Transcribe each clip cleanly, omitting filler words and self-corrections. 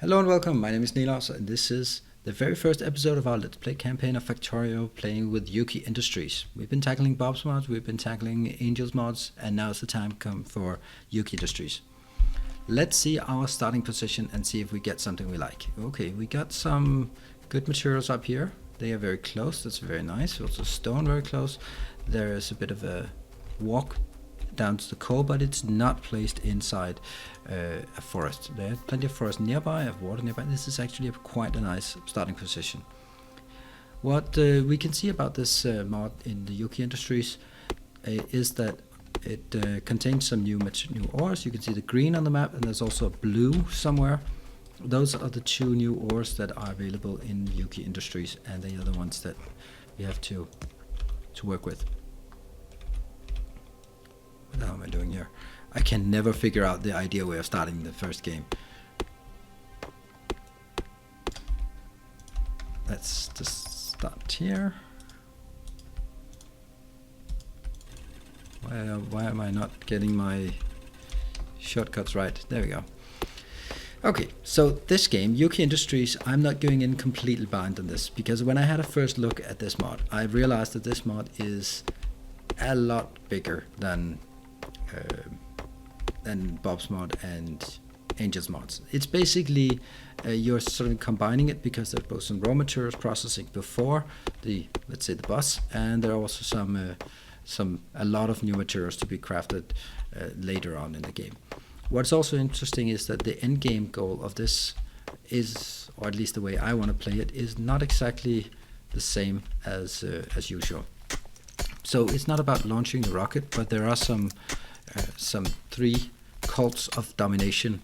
Hello and welcome, my name is Nilos and this is the very first episode of our Let's Play campaign of Factorio playing with Yuoki Industries. We've been tackling Bob's mods, we've been tackling Angel's mods, and now it's the time come for Yuoki Industries. Let's see our starting position and see if we get something we like. Okay, we got some good materials up here. They are very close, that's very nice. Also stone very close. There is a bit of a walk down to the coal, but it's not placed inside a forest. There are plenty of forest nearby, of water nearby. This is actually quite a nice starting position. What we can see about this mod in the Yuoki Industries is that it contains some new ores. You can see the green on the map, and there's also a blue somewhere. Those are the two new ores that are available in Yuoki Industries, and they are the ones that we have to work with. What the hell am I doing here? I can never figure out the ideal way of starting the first game. Let's just start here. Why am I not getting my shortcuts right? There we go. Okay, so this game, Yuoki Industries, I'm not going in completely blind on this, because when I had a first look at this mod, I realized that this mod is a lot bigger than Bob's mod and Angel's mods. It's basically you're sort of combining it because there's both some raw materials processing before the, let's say, the bus, and there are also a lot of new materials to be crafted later on in the game. What's also interesting is that the end game goal of this is, or at least the way I want to play it, is not exactly the same as usual. So it's not about launching the rocket, but there are some three cults of domination: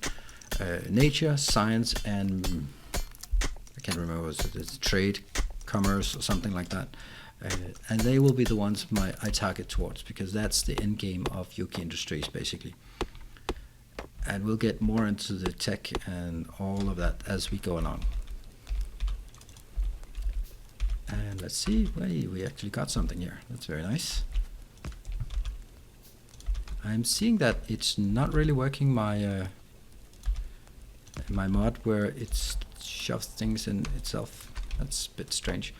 nature, science, and I can't remember, it's trade, commerce, or something like that. And they will be the ones I target towards, because that's the end game of Yuoki Industries, basically. And we'll get more into the tech and all of that as we go along. And let's see, we actually got something here. That's very nice. I'm seeing that it's not really working my my mod where it shoves things in itself. That's a bit strange.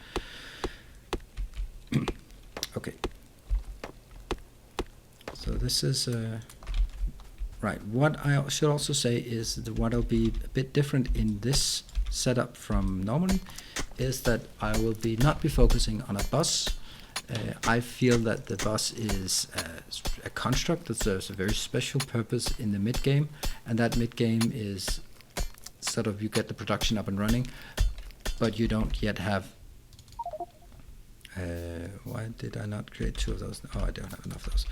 Okay. So this is right. What I should also say is that what will be a bit different in this setup from normally is that I will not be focusing on a bus. I feel that the bus is a construct that serves a very special purpose in the mid game, and that mid game is sort of, you get the production up and running, but you don't yet have. Why did I not create two of those? Oh, I don't have enough of those.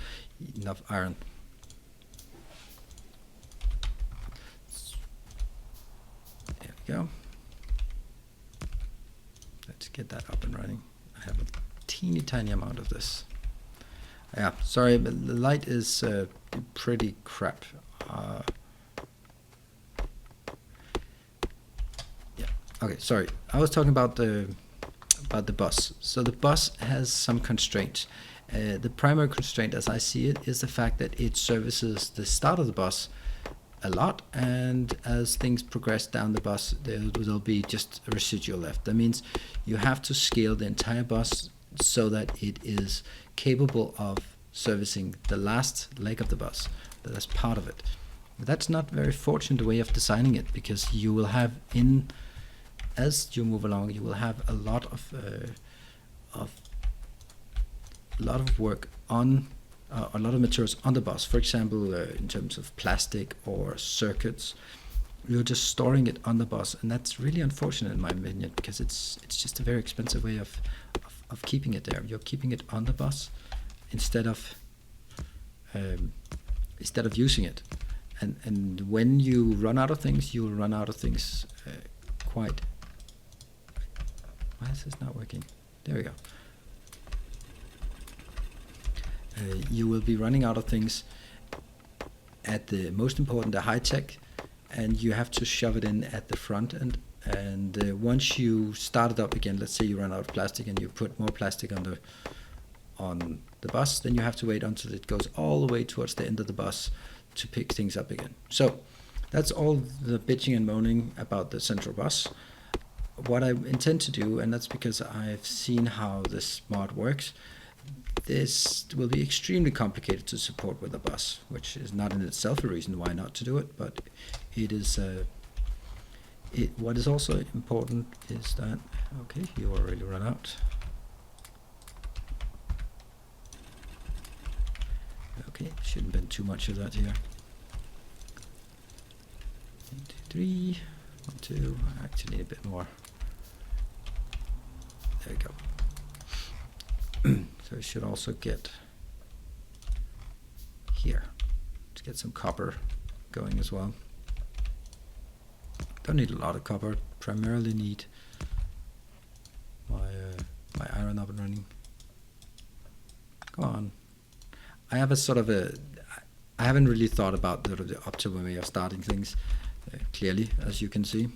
Enough iron. There we go. Let's get that up and running. I have a teeny tiny amount of this. Yeah, sorry, but the light is pretty crap. Yeah. Okay, sorry. I was talking about the bus. So the bus has some constraints. The primary constraint, as I see it, is the fact that it services the start of the bus a lot, and as things progress down the bus, there'll be just a residual left. That means you have to scale the entire bus so that it is capable of servicing the last leg of the bus. That's part of it. But that's not a very fortunate way of designing it, because you will have, as you move along, you will have a lot of work on a lot of materials on the bus. For example, in terms of plastic or circuits, you're just storing it on the bus, and that's really unfortunate in my opinion, because it's just a very expensive way of keeping it there. You're keeping it on the bus instead of using it, and when you run out of things, you will run out of things quite. Why is this not working? There we go. You will be running out of things at the most important, the high tech, and you have to shove it in at the front end. And once you start it up again, let's say you run out of plastic and you put more plastic on the bus, then you have to wait until it goes all the way towards the end of the bus to pick things up again. So that's all the bitching and moaning about the central bus. What I intend to do, and that's because I've seen how this mod works, this will be extremely complicated to support with a bus, which is not in itself a reason why not to do it, but it is what is also important is that, okay, you already run out. Okay, shouldn't have been too much of that here. 1, 2, 3, 1, 2, I actually need a bit more. There we go. So I should also get here to get some copper going as well. Don't need a lot of copper, primarily need my iron up and running. Come on. I have a sort of I haven't really thought about the optimal way of starting things clearly, as you can see.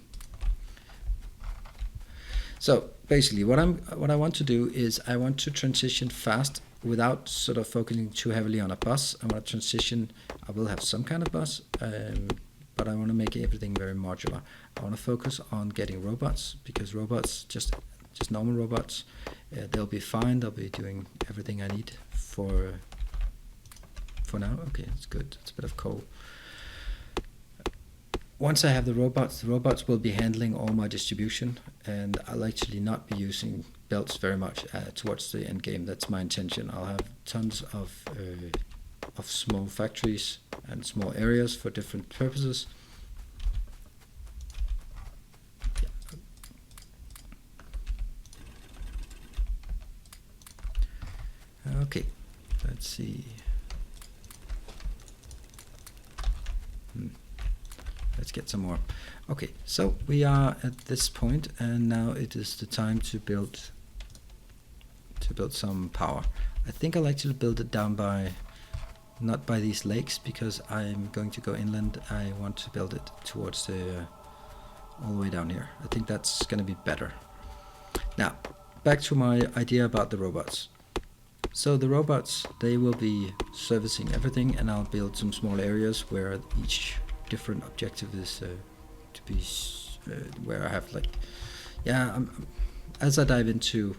So basically what I want to do is I want to transition fast without sort of focusing too heavily on a bus. I want to transition, I will have some kind of bus, but I want to make everything very modular. I want to focus on getting robots, because robots, just normal robots, they'll be fine, they'll be doing everything I need for now. Okay, that's good, it's a bit of coal. Once I have the robots will be handling all my distribution, and I'll actually not be using belts very much towards the end game. That's my intention. I'll have tons of small factories and small areas for different purposes. Yeah. Okay, let's see. Let's get some more. Okay, so we are at this point, and now it is the time to build some power. I think I'll actually build it down by, not by these lakes, because I'm going to go inland. I want to build it towards the all the way down here. I think that's going to be better. Now, back to my idea about the robots. So the robots, they will be servicing everything, and I'll build some small areas where each different objective is to be where I have like, yeah, as I dive into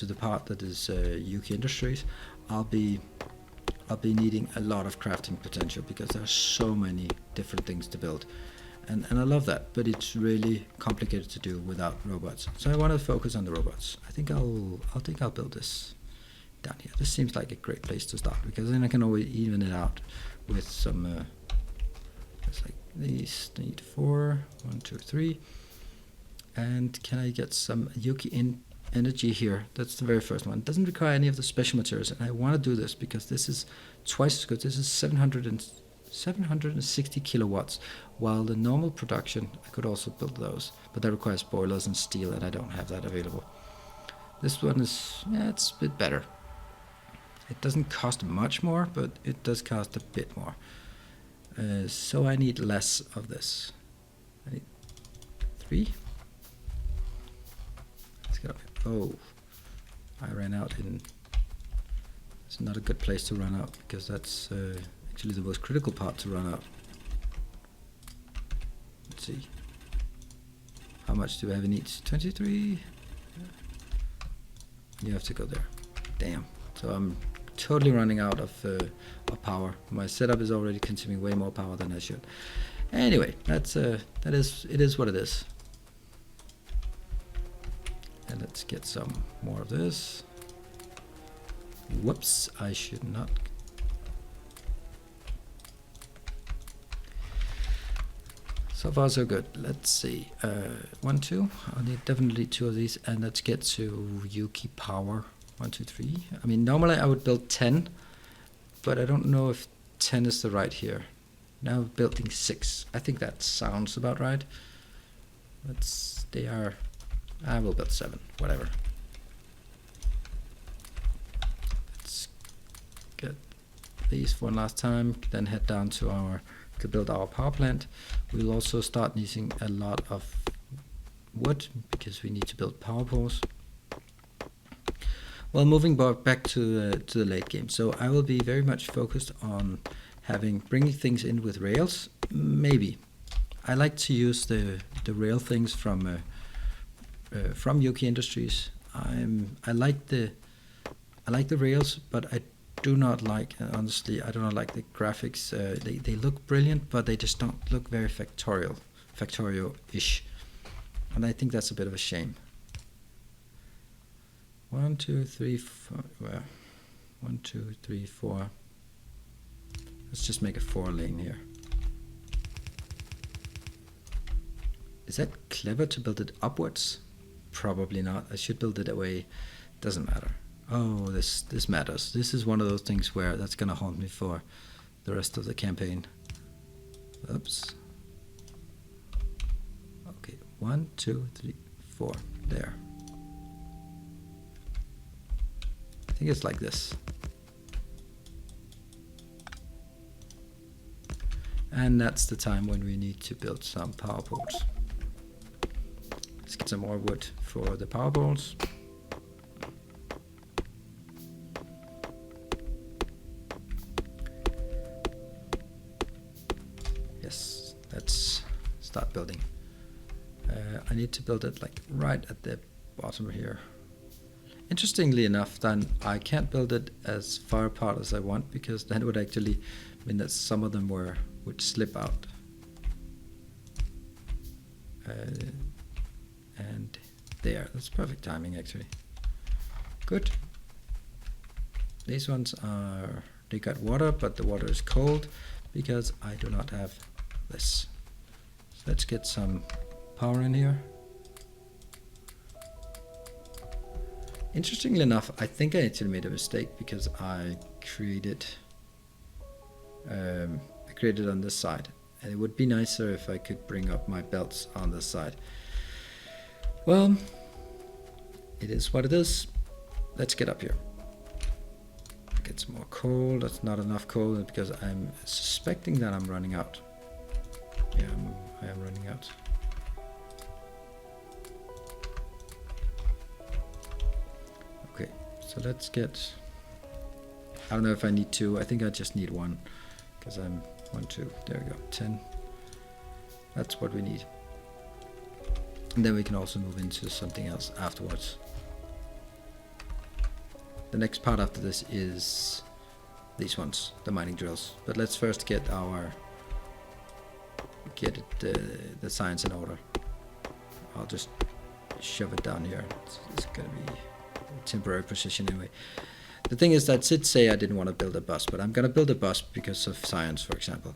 the part that is Yuoki Industries, I'll be needing a lot of crafting potential, because there are so many different things to build, and I love that, but it's really complicated to do without robots. So I want to focus on the robots. I think I'll build this down here. This seems like a great place to start, because then I can always even it out with some it's like these. Need 4, 1, 2, 3, and can I get some Yuki energy here? That's the very first one. It doesn't require any of the special materials, and I want to do this because this is twice as good. This is 760 kilowatts, while the normal production, I could also build those, but that requires boilers and steel, and I don't have that available. This one is, yeah, it's a bit better. It doesn't cost much more, but it does cost a bit more. So I need less of this. I need 3. Let's get up here. Oh, I ran out in... It's not a good place to run out, because that's actually the most critical part to run out. Let's see. How much do I have in each? 23? You have to go there. Damn. So I'm totally running out of power. My setup is already consuming way more power than I should. Anyway, it is what it is. And let's get some more of this. Whoops, I should not. So far so good. Let's see. 1, 2. I need definitely 2 of these, and let's get to Yuki power. 1, 2, 3. I mean, normally I would build 10, but I don't know if 10 is the right here. Now building 6. I think that sounds about right. I will build 7, whatever. Let's get these one last time, then head down to build our power plant. We'll also start using a lot of wood, because we need to build power poles. Well, moving back to the late game. So I will be very much focused on bringing things in with rails. Maybe I like to use the rail things from Yuoki Industries. I like the rails, but I do not like, honestly, I do not like the graphics. They look brilliant, but they just don't look very Factorio-ish, and I think that's a bit of a shame. 1, 2, 3, 4. Well, 1, 2, 3, 4. Let's just make a 4 lane here. Is that clever to build it upwards? Probably not. I should build it away. Doesn't matter. Oh, this matters. This is one of those things where that's gonna haunt me for the rest of the campaign. Oops. Okay, 1, 2, 3, 4. There. I think it's like this. And that's the time when we need to build some power poles. Let's get some more wood for the power poles. Yes, let's start building. I need to build it like right at the bottom here. Interestingly enough, then I can't build it as far apart as I want, because that would actually mean that some of them would slip out. And there, that's perfect timing actually. Good. These ones they got water, but the water is cold because I do not have this. So let's get some power in here. Interestingly enough, I think I actually made a mistake because I created on this side, and it would be nicer if I could bring up my belts on this side. Well, it is what it is. Let's get up here. Get some more coal. That's not enough coal because I'm suspecting that I'm running out. Yeah, I am running out. Okay, so let's get, I don't know if I need 2. I think I just need 1 because I'm 1, 2. There we go, 10. That's what we need. And then we can also move into something else afterwards. The next part after this is these ones, the mining drills. But let's first get the science in order. I'll just shove it down here. It's gonna be a temporary position anyway. The thing is that Sid say I didn't want to build a bus, but I'm gonna build a bus because of science, for example.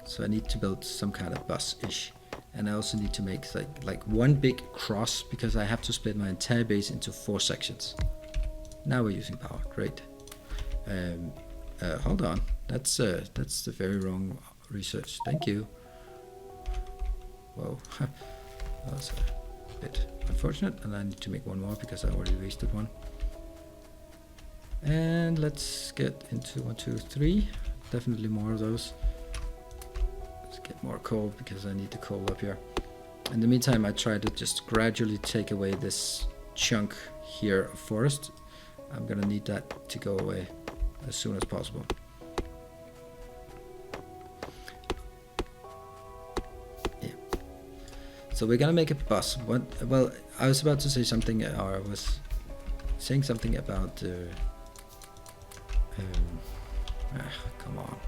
So I need to build some kind of bus-ish. And I also need to make like one big cross because I have to split my entire base into 4 sections. Now we're using power, great. Hold on, that's the very wrong research. Thank you. Whoa, that was a bit unfortunate, and I need to make 1 more because I already wasted 1. And let's get into 1, 2, 3. Definitely more of those. Get more coal because I need the coal up here. In the meantime, I try to just gradually take away this chunk here of forest. I'm gonna need that to go away as soon as possible. Yeah. So we're gonna make a bus. Well, I was about to say something, or I was saying something about come on.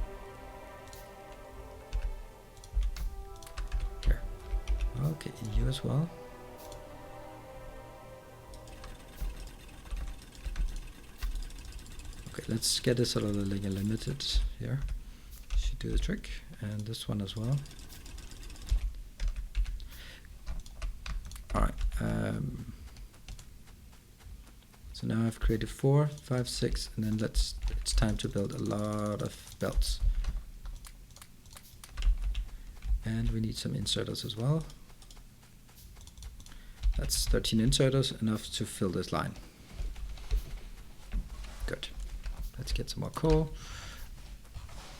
Okay, you as well. Okay, let's get this sort of like a limited here. Should do the trick, and this one as well. All right. So now I've created 4, 5, 6, and then it's time to build a lot of belts. And we need some inserters as well. That's 13 inserters, enough to fill this line. Good. Let's get some more coal.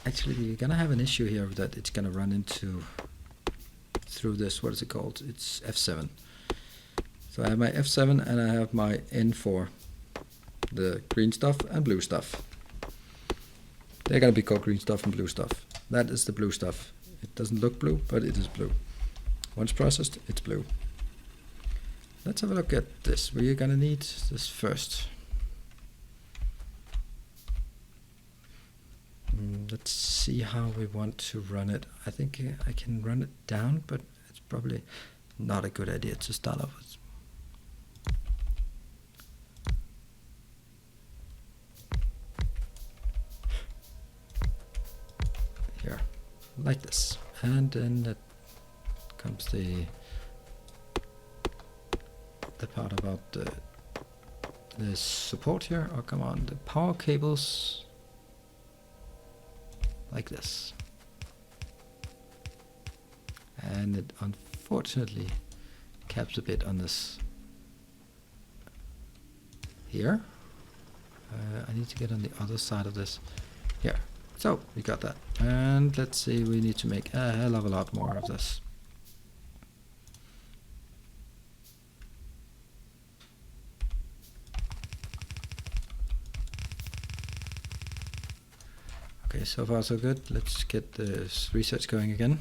Actually, we're gonna have an issue here that it's gonna run into through this, what is it called? It's F7. So I have my F7 and I have my N4, the green stuff and blue stuff. They're gonna be called green stuff and blue stuff. That is the blue stuff. It doesn't look blue, but it is blue. Once processed, it's blue. Let's have a look at this. We're gonna need this first. Let's see how we want to run it. I think I can run it down, but it's probably not a good idea to start off with. Here, like this. And then that comes the part about the support here. Oh, come on, the power cables. Like this. And it unfortunately caps a bit on this here. I need to get on the other side of this here. So we got that. And let's see, we need to make a hell of a lot more of this. Okay, so far so good. Let's get the research going again.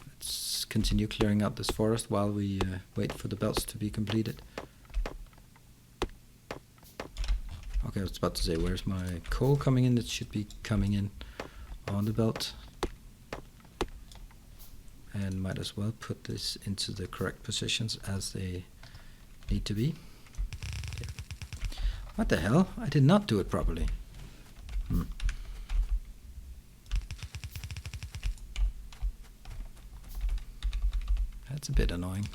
Let's continue clearing out this forest while we wait for the belts to be completed. Okay, I was about to say, where's my coal coming in? It should be coming in on the belt. And might as well put this into the correct positions as they need to be. What the hell? I did not do it properly. That's a bit annoying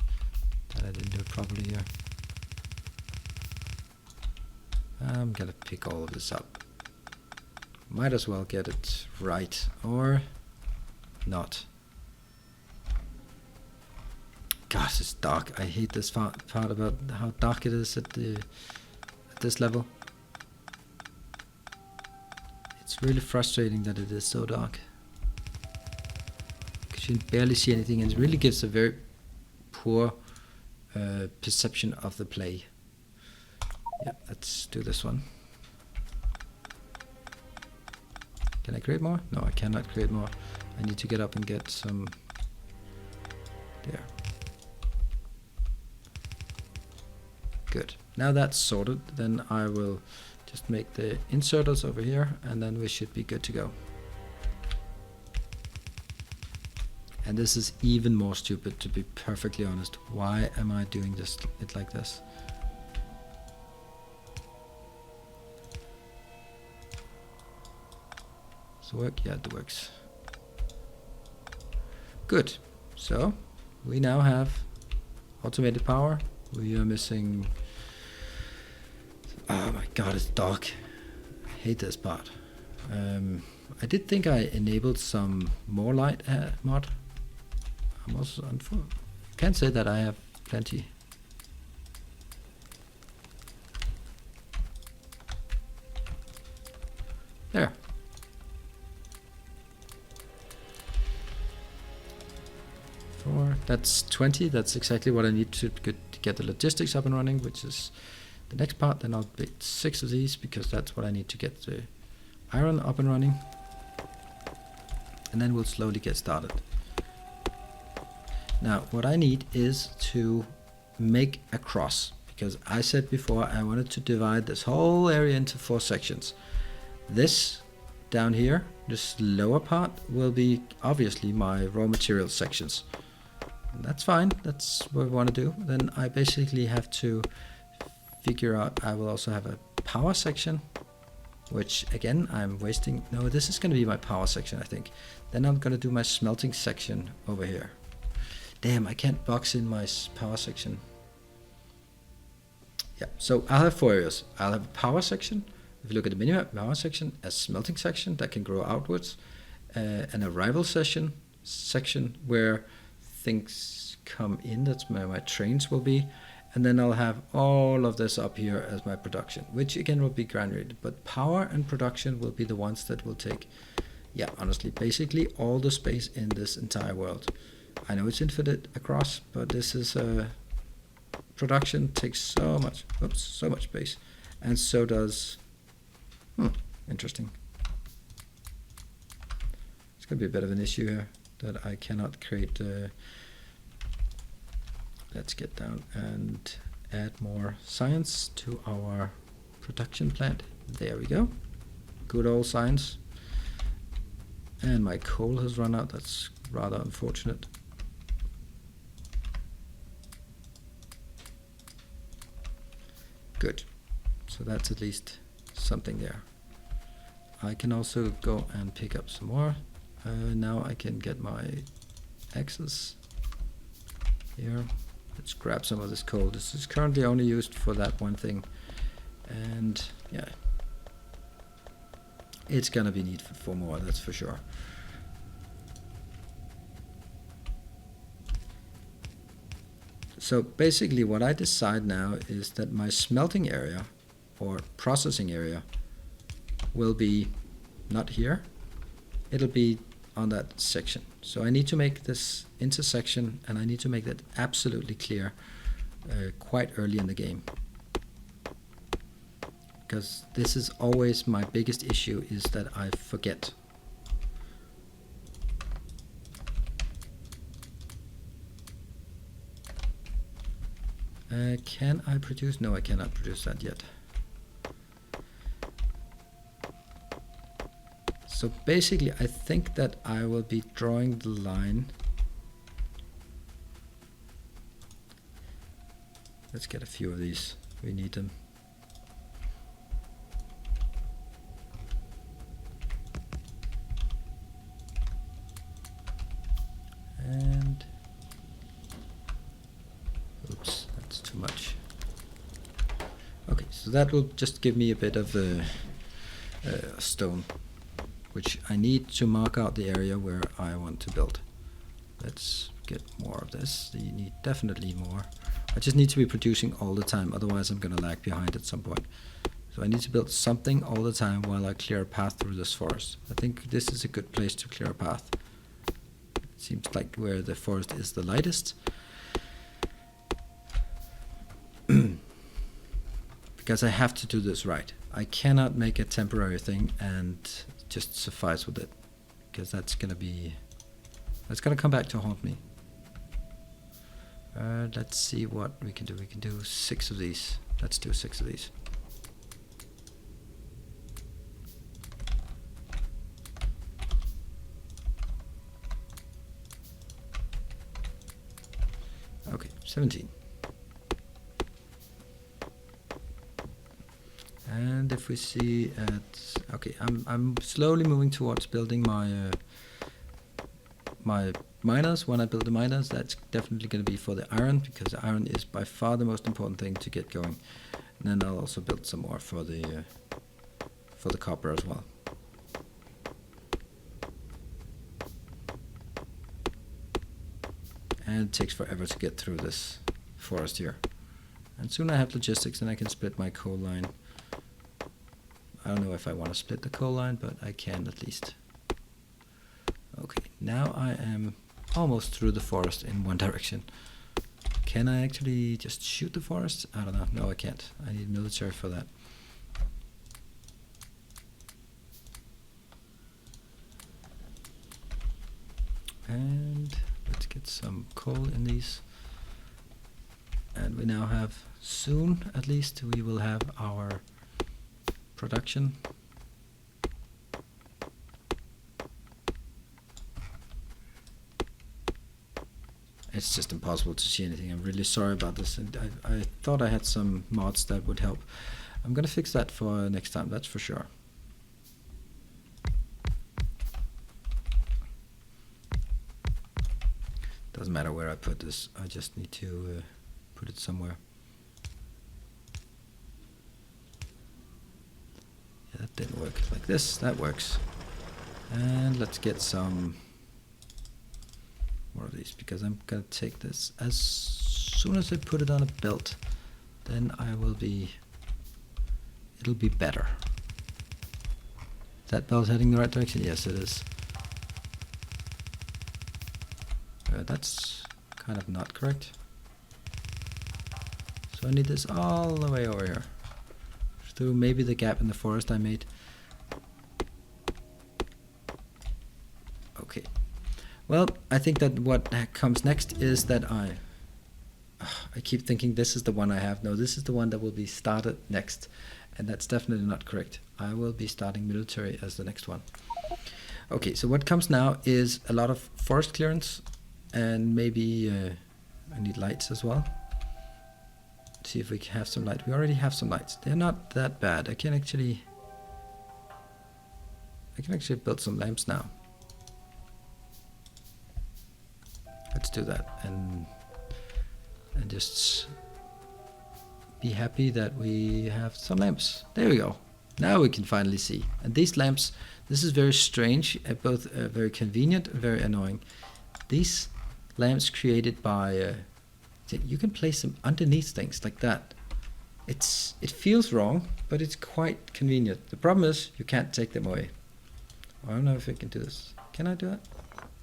that I didn't do it properly here. I'm gonna pick all of this up. Might as well get it right, or not. Gosh, it's dark. I hate this part about how dark it is at this level. It's really frustrating that it is so dark, because you can barely see anything, and it really gives a very poor perception of the play. Yeah, let's do this one. Can I create more? No, I cannot create more. I need to get up and get some there. Good. Now that's sorted, then I will just make the inserters over here, and then we should be good to go. And this is even more stupid, to be perfectly honest. Why am I doing it like this? Does it work? Yeah, it works. Good. So we now have automated power. We are missing. Oh my god, it's dark. I hate this part. I did think I enabled some more light mod. I'm also can't say that I have plenty. There. That's 20. That's exactly what I need to get the logistics up and running, which is the next part. Then I'll make 6 of these, because that's what I need to get the iron up and running. And then we'll slowly get started. Now, what I need is to make a cross, because I said before I wanted to divide this whole area into 4 sections. This down here, this lower part, will be obviously my raw material sections. That's fine, that's what we want to do. Then I basically have to figure out, I will also have a power section, which again I'm wasting. No, this is going to be my power section, I think. Then I'm going to do my smelting section over here. Damn, I can't box in my power section. Yeah, so I'll have 4 areas. I'll have a power section. If you look at the minimap, power section, a smelting section that can grow outwards, an arrival section where things come in. That's where my trains will be. And then I'll have all of this up here as my production, which again will be granulated. But power and production will be the ones that will take, yeah, honestly, basically all the space in this entire world. I know it's infinite across, but this is production takes so much space, and so does Interesting. It's going to be a bit of an issue here that I cannot create. Let's get down and add more science to our production plant. There we go. Good old science. And my coal has run out. That's rather unfortunate. Good. So that's at least something there. I can also go and pick up some more. Now I can get my axes here. Let's grab some of this coal. This is currently only used for that one thing. And yeah, it's gonna be needed for more, that's for sure. So basically what I decide now is that my smelting area or processing area will be not here, it'll be on that section. So I need to make this intersection, and I need to make that absolutely clear quite early in the game, because this is always my biggest issue, is that I forget. Can I produce? No, I cannot produce that yet. So basically I think that I will be drawing the line. Let's get a few of these, we need them. And oops, that's too much. Okay, so that will just give me a bit of stone, which I need to mark out the area where I want to build. Let's get more of this. You need definitely more. I just need to be producing all the time, otherwise I'm gonna lag behind at some point. So I need to build something all the time while I clear a path through this forest. I think this is a good place to clear a path. It seems like where the forest is the lightest. Because I have to do this right. I cannot make a temporary thing and just suffice with it, because that's gonna come back to haunt me. Let's see what we can do. We can do 6 of these. Let's do 6 of these. Okay, 17. And if we see at, okay, I'm slowly moving towards building my my miners. When I build the miners, that's definitely going to be for the iron, because the iron is by far the most important thing to get going. And then I'll also build some more for the copper as well. And it takes forever to get through this forest here. And soon I have logistics and I can split my coal line. I don't know if I want to split the coal line, but I can at least. Okay, now I am almost through the forest in one direction. Can I actually just shoot the forest? I don't know. No, I can't. I need military for that. And let's get some coal in these. And we now have, soon at least, we will have our production. It's just impossible to see anything. I'm really sorry about this. And I thought I had some mods that would help. I'm gonna fix that for next time, that's for sure. Doesn't matter where I put this, I just need to put it somewhere. Yeah, that didn't work. Like this, that works. And let's get some more of these, because I'm gonna take this as soon as I put it on a belt, then I will be, it'll be better. Is that belt heading the right direction? Yes, it is. That's kind of not correct. So I need this all the way over here, through maybe the gap in the forest I made. Well, I think that what comes next is that I keep thinking this is the one I have. No, this is the one that will be started next. And that's definitely not correct. I will be starting military as the next one. Okay, so what comes now is a lot of forest clearance, and maybe I need lights as well. See if we can have some light. We already have some lights. They're not that bad. I can actually build some lamps now. Let's do that and just be happy that we have some lamps. There we go. Now we can finally see. And these lamps, this is very strange, both very convenient and very annoying. These lamps created by, you can place them underneath things like that. It feels wrong, but it's quite convenient. The problem is you can't take them away. I don't know if I can do this. Can I do it?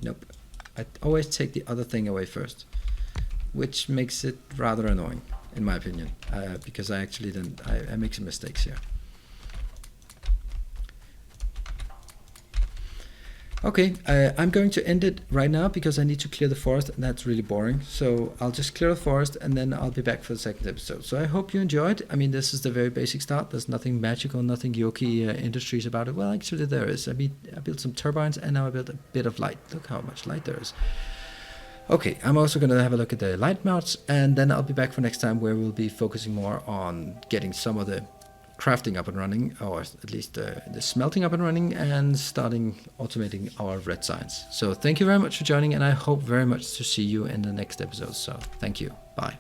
Nope. I always take the other thing away first, which makes it rather annoying, in my opinion, because I actually I make some mistakes here. Okay, I'm going to end it right now because I need to clear the forest, and that's really boring. So I'll just clear the forest and then I'll be back for the second episode. So I hope you enjoyed. I mean, this is the very basic start. There's nothing magical, nothing Yuoki Industries about it. Well, actually there is. I built some turbines and now I built a bit of light. Look how much light there is. Okay, I'm also going to have a look at the light mounts, and then I'll be back for next time where we'll be focusing more on getting some of the crafting up and running, or at least the smelting up and running, and starting automating our red signs. So thank you very much for joining, and I hope very much to see you in the next episode. So thank you. Bye.